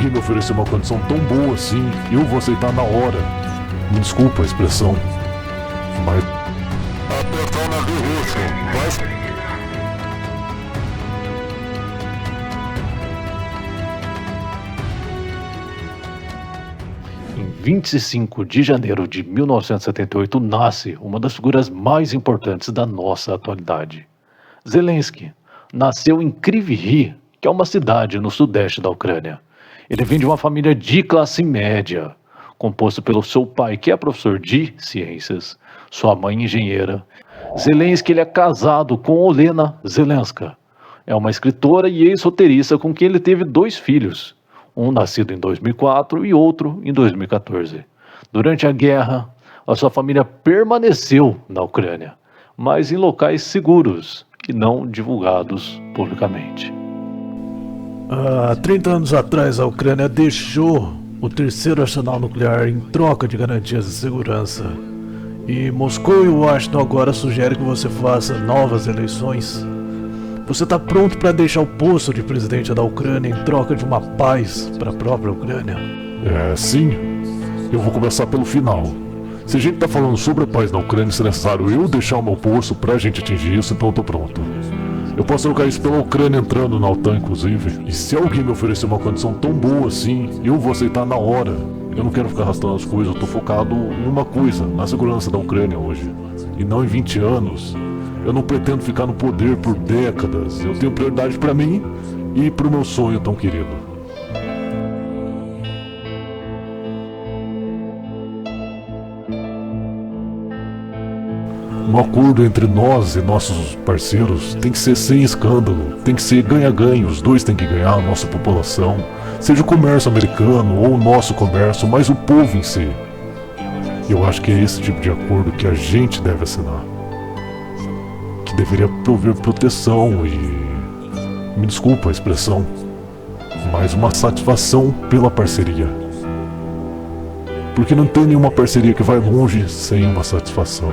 alguém me oferecer uma condição tão boa assim, eu vou aceitar na hora. Me desculpa a expressão, mas... Atenção, navio russo, vai... Em 25 de janeiro de 1978 nasce uma das figuras mais importantes da nossa atualidade. Zelensky nasceu em Kryvyi Rih, que é uma cidade no sudeste da Ucrânia. Ele vem de uma família de classe média, composto pelo seu pai, que é professor de ciências, sua mãe engenheira. Zelensky ele é casado com Olena Zelenska. É uma escritora e ex-roteirista com quem ele teve 2 filhos. Um nascido em 2004 e outro em 2014. Durante a guerra, a sua família permaneceu na Ucrânia, mas em locais seguros e não divulgados publicamente. Há 30 anos atrás, a Ucrânia deixou o terceiro arsenal nuclear em troca de garantias de segurança. E Moscou e Washington agora sugerem que você faça novas eleições. Você está pronto para deixar o posto de presidente da Ucrânia em troca de uma paz para a própria Ucrânia? Sim. Eu vou começar pelo final. Se a gente tá falando sobre a paz na Ucrânia, se é necessário eu deixar o meu posto pra gente atingir isso, então eu tô pronto. Eu posso trocar isso pela Ucrânia entrando na OTAN, inclusive. E se alguém me oferecer uma condição tão boa assim, eu vou aceitar na hora. Eu não quero ficar arrastando as coisas, eu tô focado numa coisa, na segurança da Ucrânia hoje. E não em 20 anos. Eu não pretendo ficar no poder por décadas. Eu tenho prioridade pra mim e pro meu sonho tão querido. Um acordo entre nós e nossos parceiros tem que ser sem escândalo, tem que ser ganha-ganha, os dois têm que ganhar, a nossa população, seja o comércio americano ou o nosso comércio, mas o povo em si. Eu acho que é esse tipo de acordo que a gente deve assinar, que deveria prover proteção e, me desculpa a expressão, mas uma satisfação pela parceria. Porque não tem nenhuma parceria que vai longe sem uma satisfação.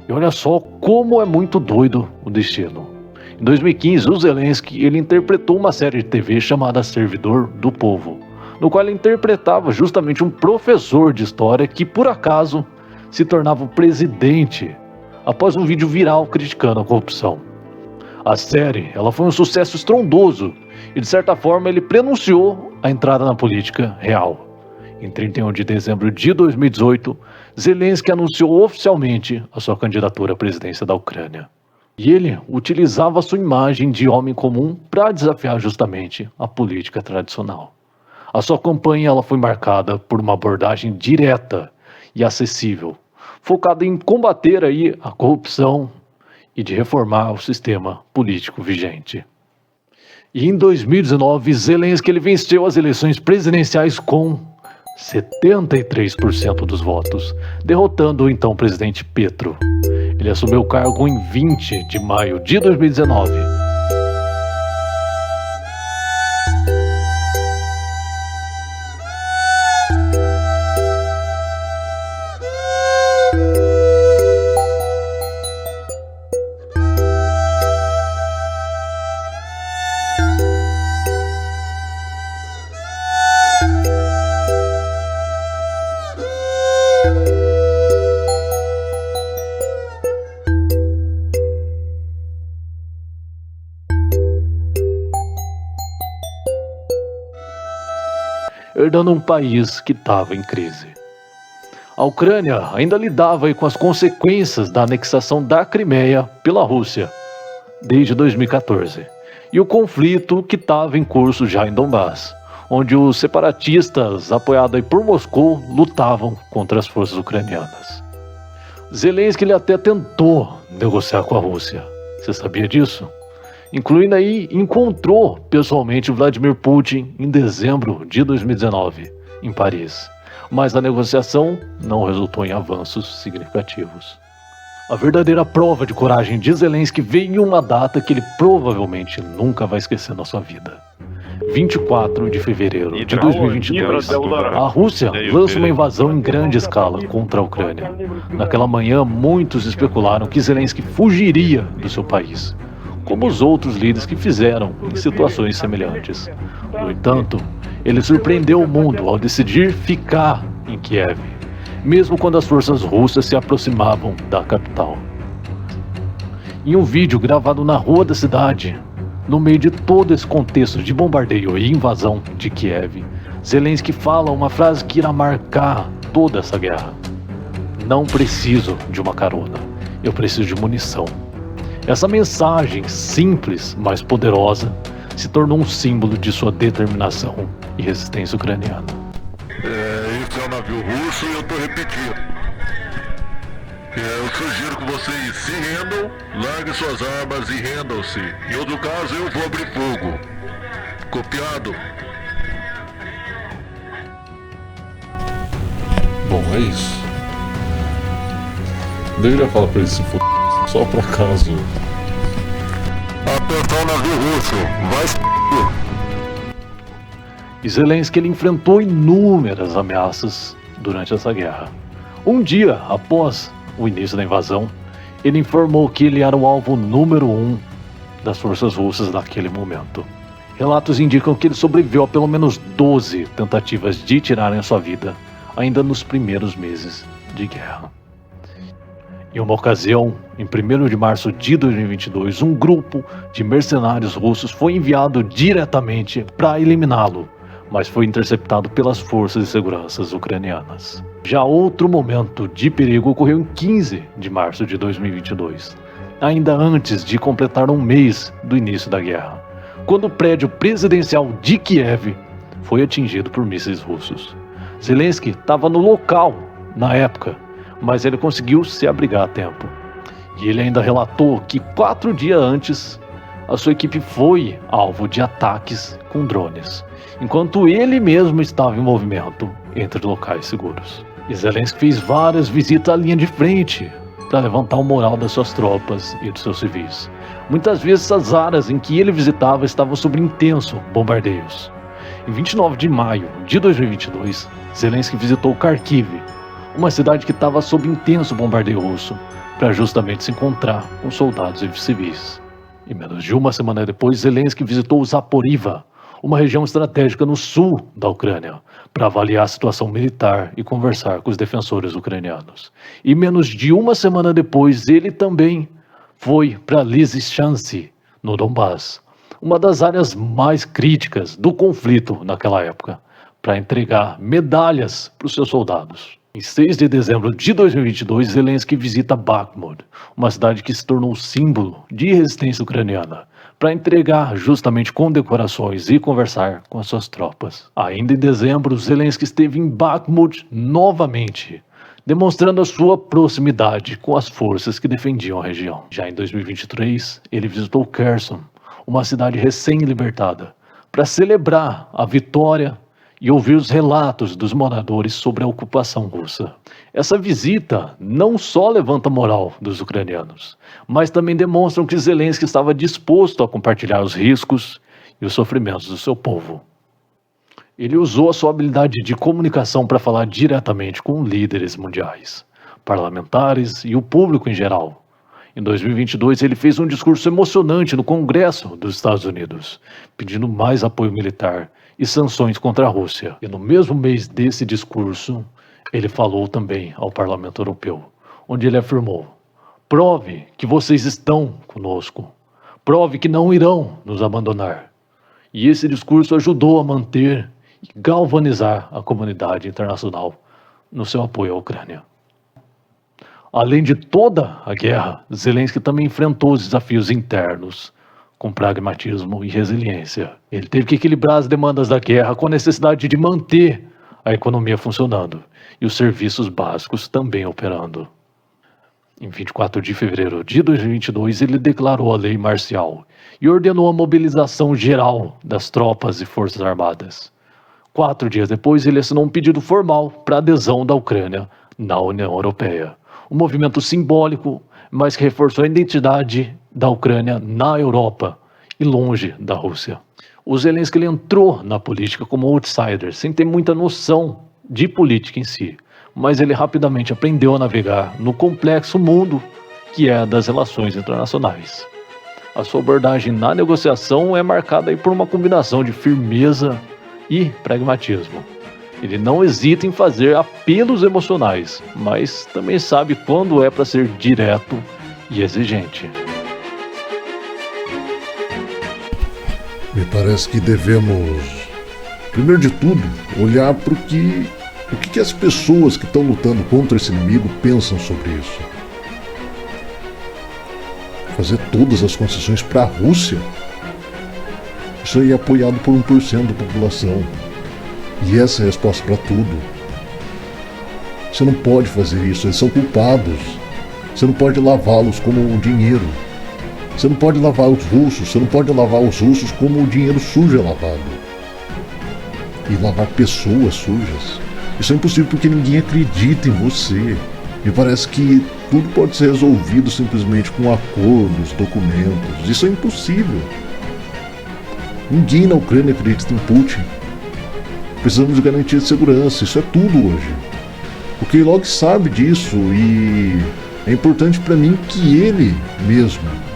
E olha só como é muito doido o destino. Em 2015, o Zelensky ele interpretou uma série de TV chamada Servidor do Povo, no qual ele interpretava justamente um professor de história que, por acaso, se tornava o presidente após um vídeo viral criticando a corrupção. A série ela foi um sucesso estrondoso e, de certa forma, ele prenunciou a entrada na política real. Em 31 de dezembro de 2018, Zelensky anunciou oficialmente a sua candidatura à presidência da Ucrânia. E ele utilizava a sua imagem de homem comum para desafiar justamente a política tradicional. A sua campanha ela foi marcada por uma abordagem direta e acessível, focada em combater aí a corrupção e de reformar o sistema político vigente. E em 2019, Zelensky ele venceu as eleições presidenciais com 73% dos votos, derrotando o então presidente Petro. Ele assumiu o cargo em 20 de maio de 2019. Herdando um país que estava em crise. A Ucrânia ainda lidava com as consequências da anexação da Crimeia pela Rússia desde 2014 e o conflito que estava em curso já em Donbás, onde os separatistas apoiados por Moscou lutavam contra as forças ucranianas. Zelensky ele até tentou negociar com a Rússia. Você sabia disso? Incluindo aí, encontrou pessoalmente Vladimir Putin em dezembro de 2019, em Paris. Mas a negociação não resultou em avanços significativos. A verdadeira prova de coragem de Zelensky veio em uma data que ele provavelmente nunca vai esquecer na sua vida. 24 de fevereiro de 2022. A Rússia lança uma invasão em grande escala contra a Ucrânia. Naquela manhã, muitos especularam que Zelensky fugiria do seu país, como os outros líderes que fizeram em situações semelhantes. No entanto, ele surpreendeu o mundo ao decidir ficar em Kiev, mesmo quando as forças russas se aproximavam da capital. Em um vídeo gravado na rua da cidade, no meio de todo esse contexto de bombardeio e invasão de Kiev, Zelensky fala uma frase que irá marcar toda essa guerra: "Não preciso de uma carona, eu preciso de munição." Essa mensagem simples, mas poderosa, se tornou um símbolo de sua determinação e resistência ucraniana. Esse é o navio russo e eu tô repetindo. Eu sugiro que vocês se rendam, larguem suas armas e rendam-se. Em outro caso, eu vou abrir fogo. Copiado? Bom, é isso. Deveria falar pra ele se for só por acaso. Apertar o navio russo, vai se E Zelensky ele enfrentou inúmeras ameaças durante essa guerra. Um dia após o início da invasão, ele informou que ele era o alvo número 1 das forças russas naquele momento. Relatos indicam que ele sobreviveu a pelo menos 12 tentativas de tirarem a sua vida, ainda nos primeiros meses de guerra. Em uma ocasião, em 1º de março de 2022, um grupo de mercenários russos foi enviado diretamente para eliminá-lo, mas foi interceptado pelas forças de segurança ucranianas. Já outro momento de perigo ocorreu em 15 de março de 2022, ainda antes de completar um mês do início da guerra, quando o prédio presidencial de Kiev foi atingido por mísseis russos. Zelensky estava no local na época, mas ele conseguiu se abrigar a tempo. E ele ainda relatou que 4 dias antes, a sua equipe foi alvo de ataques com drones, enquanto ele mesmo estava em movimento entre locais seguros. E Zelensky fez várias visitas à linha de frente para levantar o moral das suas tropas e dos seus civis. Muitas vezes as áreas em que ele visitava estavam sob intenso bombardeios. Em 29 de maio de 2022, Zelensky visitou Kharkiv, uma cidade que estava sob intenso bombardeio russo, para justamente se encontrar com soldados e civis. E menos de uma semana depois, Zelensky visitou Zaporizhzhia, uma região estratégica no sul da Ucrânia, para avaliar a situação militar e conversar com os defensores ucranianos. E menos de uma semana depois, ele também foi para Lysychansk, no Donbass, uma das áreas mais críticas do conflito naquela época, para entregar medalhas para os seus soldados. Em 6 de dezembro de 2022, Zelensky visita Bakhmut, uma cidade que se tornou símbolo de resistência ucraniana, para entregar justamente condecorações e conversar com as suas tropas. Ainda em dezembro, Zelensky esteve em Bakhmut novamente, demonstrando a sua proximidade com as forças que defendiam a região. Já em 2023, ele visitou Kherson, uma cidade recém-libertada, para celebrar a vitória e ouvir os relatos dos moradores sobre a ocupação russa. Essa visita não só levanta a moral dos ucranianos, mas também demonstra que Zelensky estava disposto a compartilhar os riscos e os sofrimentos do seu povo. Ele usou a sua habilidade de comunicação para falar diretamente com líderes mundiais, parlamentares e o público em geral. Em 2022, ele fez um discurso emocionante no Congresso dos Estados Unidos, pedindo mais apoio militar e sanções contra a Rússia. E no mesmo mês desse discurso, ele falou também ao Parlamento Europeu, onde ele afirmou: "Prove que vocês estão conosco. Prove que não irão nos abandonar." E esse discurso ajudou a manter e galvanizar a comunidade internacional no seu apoio à Ucrânia. Além de toda a guerra, Zelensky também enfrentou os desafios internos com pragmatismo e resiliência. Ele teve que equilibrar as demandas da guerra com a necessidade de manter a economia funcionando e os serviços básicos também operando. Em 24 de fevereiro de 2022, ele declarou a lei marcial e ordenou a mobilização geral das tropas e forças armadas. 4 dias depois, ele assinou um pedido formal para adesão da Ucrânia na União Europeia. Um movimento simbólico, mas que reforçou a identidade da Ucrânia na Europa e longe da Rússia. O Zelensky ele entrou na política como outsider, sem ter muita noção de política em si, mas ele rapidamente aprendeu a navegar no complexo mundo que é das relações internacionais. A sua abordagem na negociação é marcada aí por uma combinação de firmeza e pragmatismo. Ele não hesita em fazer apelos emocionais, mas também sabe quando é para ser direto e exigente. Me parece que devemos, primeiro de tudo, olhar para o que as pessoas que estão lutando contra esse inimigo pensam sobre isso. Fazer todas as concessões para a Rússia? Isso aí é apoiado por 1% da população. E essa é a resposta para tudo. Você não pode fazer isso, eles são culpados. Você não pode lavá-los como o dinheiro. Você não pode lavar os russos, você não pode lavar os russos como o dinheiro sujo é lavado. E lavar pessoas sujas. Isso é impossível porque ninguém acredita em você. Me parece que tudo pode ser resolvido simplesmente com acordos, documentos. Isso é impossível. Ninguém na Ucrânia acredita em Putin. Precisamos de garantia de segurança, isso é tudo hoje. O Kellogg sabe disso e é importante para mim que ele mesmo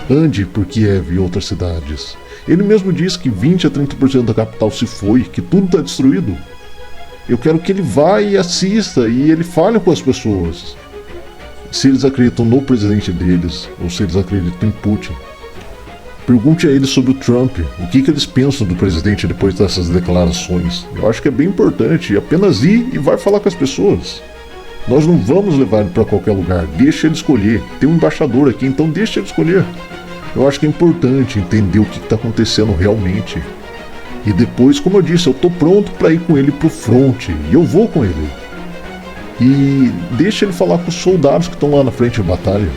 ande por Kiev e outras cidades. Ele mesmo diz que 20 a 30% da capital se foi, que tudo está destruído. Eu quero que ele vá e assista e ele fale com as pessoas. Se eles acreditam no presidente deles ou se eles acreditam em Putin. Pergunte a eles sobre o Trump, o que eles pensam do presidente depois dessas declarações. Eu acho que é bem importante apenas ir e vai falar com as pessoas. Nós não vamos levar ele para qualquer lugar, deixa ele escolher. Tem um embaixador aqui, então deixa ele escolher. Eu acho que é importante entender o que está acontecendo realmente. E depois, como eu disse, eu estou pronto para ir com ele pro front, e eu vou com ele. E deixa ele falar com os soldados que estão lá na frente de batalha.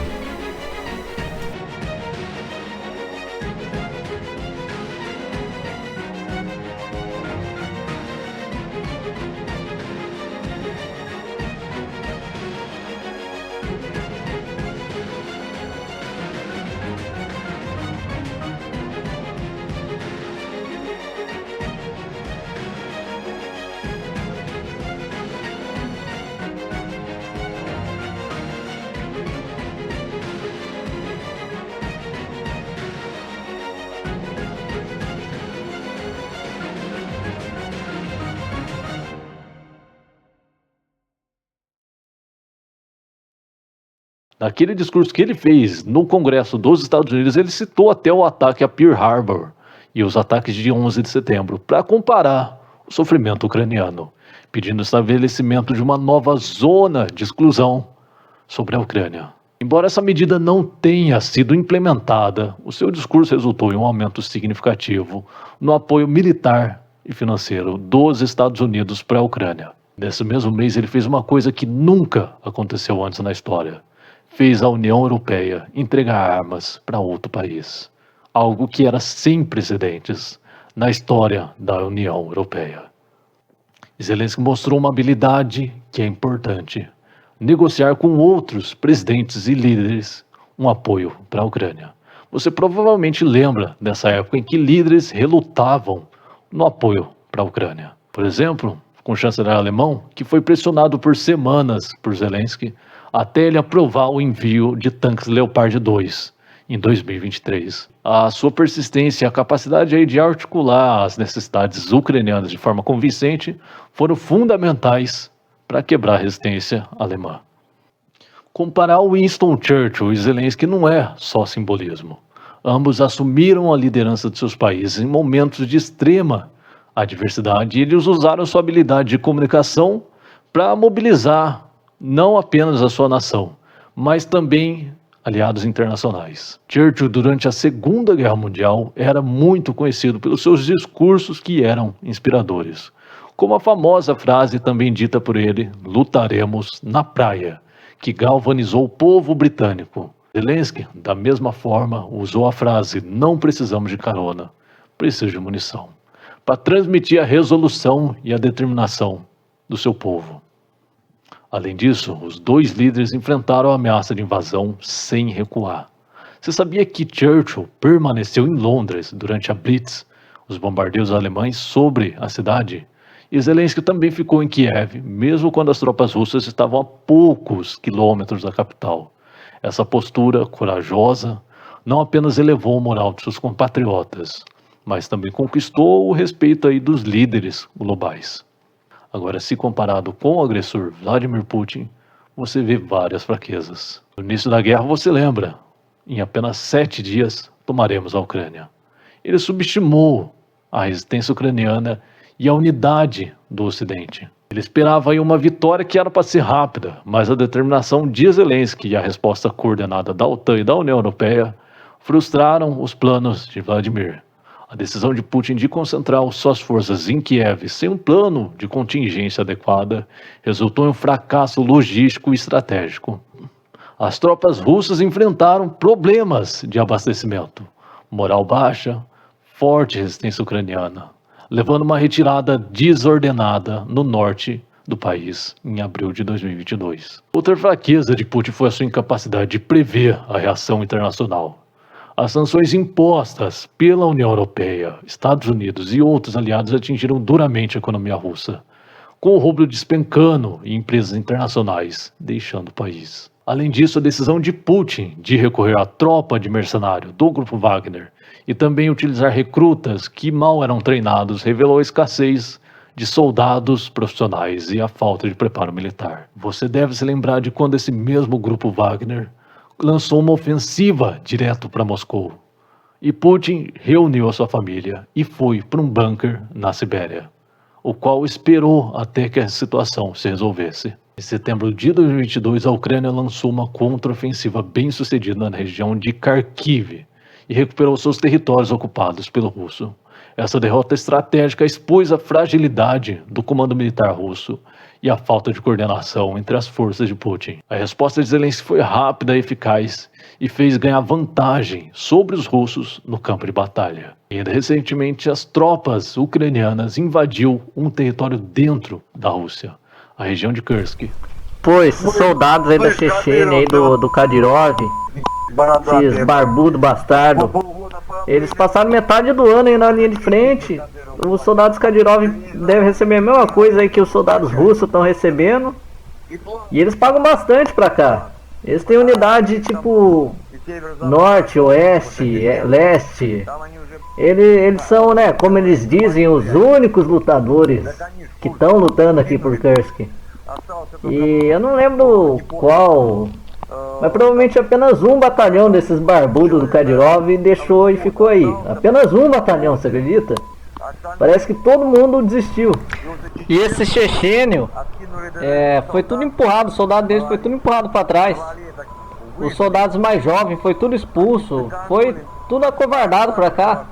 Naquele discurso que ele fez no Congresso dos Estados Unidos, ele citou até o ataque a Pearl Harbor e os ataques de 11 de setembro, para comparar o sofrimento ucraniano, pedindo o estabelecimento de uma nova zona de exclusão sobre a Ucrânia. Embora essa medida não tenha sido implementada, o seu discurso resultou em um aumento significativo no apoio militar e financeiro dos Estados Unidos para a Ucrânia. Nesse mesmo mês, ele fez uma coisa que nunca aconteceu antes na história. Fez a União Europeia entregar armas para outro país. Algo que era sem precedentes na história da União Europeia. Zelensky mostrou uma habilidade que é importante: negociar com outros presidentes e líderes um apoio para a Ucrânia. Você provavelmente lembra dessa época em que líderes relutavam no apoio para a Ucrânia. Por exemplo, com o chanceler alemão, que foi pressionado por semanas por Zelensky até ele aprovar o envio de tanques Leopard 2 em 2023. A sua persistência e a capacidade aí de articular as necessidades ucranianas de forma convincente foram fundamentais para quebrar a resistência alemã. Comparar Winston Churchill e Zelensky não é só simbolismo. Ambos assumiram a liderança de seus países em momentos de extrema adversidade e eles usaram sua habilidade de comunicação para mobilizar não apenas a sua nação, mas também aliados internacionais. Churchill, durante a Segunda Guerra Mundial, era muito conhecido pelos seus discursos que eram inspiradores, como a famosa frase também dita por ele, "lutaremos na praia", que galvanizou o povo britânico. Zelensky, da mesma forma, usou a frase "não precisamos de carona, preciso de munição", para transmitir a resolução e a determinação do seu povo. Além disso, os dois líderes enfrentaram a ameaça de invasão sem recuar. Você sabia que Churchill permaneceu em Londres durante a Blitz, os bombardeios alemães sobre a cidade, e Zelensky também ficou em Kiev, mesmo quando as tropas russas estavam a poucos quilômetros da capital. Essa postura corajosa não apenas elevou o moral de seus compatriotas, mas também conquistou o respeito aí dos líderes globais. Agora, se comparado com o agressor Vladimir Putin, você vê várias fraquezas. No início da guerra, você lembra, em apenas 7 dias tomaremos a Ucrânia. Ele subestimou a resistência ucraniana e a unidade do Ocidente. Ele esperava aí uma vitória que era para ser rápida, mas a determinação de Zelensky e a resposta coordenada da OTAN e da União Europeia frustraram os planos de Vladimir. A decisão de Putin de concentrar suas forças em Kiev sem um plano de contingência adequada resultou em um fracasso logístico e estratégico. As tropas russas enfrentaram problemas de abastecimento, moral baixa, forte resistência ucraniana, levando uma retirada desordenada no norte do país em abril de 2022. Outra fraqueza de Putin foi a sua incapacidade de prever a reação internacional. As sanções impostas pela União Europeia, Estados Unidos e outros aliados atingiram duramente a economia russa, com o rublo despencando em empresas internacionais, deixando o país. Além disso, a decisão de Putin de recorrer à tropa de mercenário do grupo Wagner e também utilizar recrutas que mal eram treinados revelou a escassez de soldados profissionais e a falta de preparo militar. Você deve se lembrar de quando esse mesmo grupo Wagner lançou uma ofensiva direto para Moscou. E Putin reuniu a sua família e foi para um bunker na Sibéria, o qual esperou até que a situação se resolvesse. Em setembro de 2022, a Ucrânia lançou uma contraofensiva bem-sucedida na região de Kharkiv e recuperou seus territórios ocupados pelo russo. Essa derrota estratégica expôs a fragilidade do comando militar russo e a falta de coordenação entre as forças de Putin. A resposta de Zelensky foi rápida e eficaz e fez ganhar vantagem sobre os russos no campo de batalha. E ainda recentemente, as tropas ucranianas invadiu um território dentro da Rússia, a região de Kursk. Pô, esses soldados aí da Chechênia aí do Kadyrov, esses barbudo bastardo, eles passaram metade do ano aí na linha de frente. Os soldados Kadyrov devem receber a mesma coisa aí que os soldados russos estão recebendo. E eles pagam bastante pra cá. Eles têm unidade tipo norte, oeste, leste. Eles são, né, como eles dizem, os únicos lutadores que estão lutando aqui por Kursk. E eu não lembro qual, mas provavelmente apenas um batalhão desses barbudos do Kadyrov deixou e ficou aí. Apenas um batalhão, você acredita? Parece que todo mundo desistiu. E esse chechênio, foi tudo empurrado, o soldado deles foi tudo empurrado para trás. Os soldados mais jovens foi tudo expulso, foi tudo acovardado pra cá.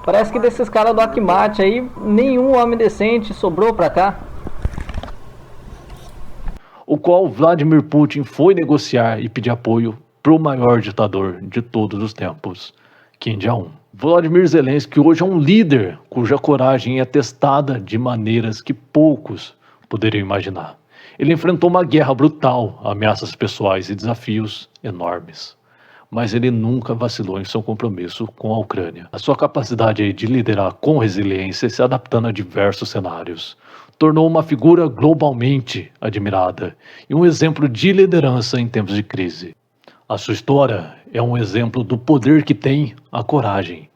Parece que desses caras do Akhmat aí, nenhum homem decente sobrou pra cá. O qual Vladimir Putin foi negociar e pedir apoio pro maior ditador de todos os tempos, Kim Jong-un. Volodymyr Zelensky hoje é um líder cuja coragem é testada de maneiras que poucos poderiam imaginar. Ele enfrentou uma guerra brutal, ameaças pessoais e desafios enormes. Mas ele nunca vacilou em seu compromisso com a Ucrânia. A sua capacidade de liderar com resiliência, se adaptando a diversos cenários, tornou uma figura globalmente admirada e um exemplo de liderança em tempos de crise. A sua história é um exemplo do poder que tem a coragem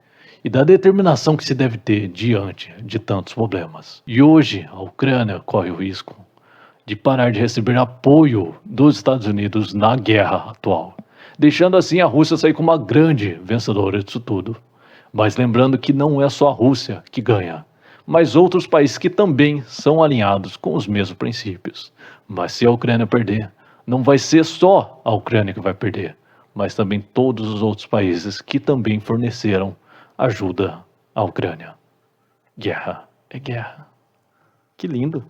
e da determinação que se deve ter diante de tantos problemas. E hoje a Ucrânia corre o risco de parar de receber apoio dos Estados Unidos na guerra atual, deixando assim a Rússia sair como uma grande vencedora disso tudo. Mas lembrando que não é só a Rússia que ganha, mas outros países que também são alinhados com os mesmos princípios. Mas se a Ucrânia perder, não vai ser só a Ucrânia que vai perder, mas também todos os outros países que também forneceram ajuda à Ucrânia. Guerra é guerra. Que lindo!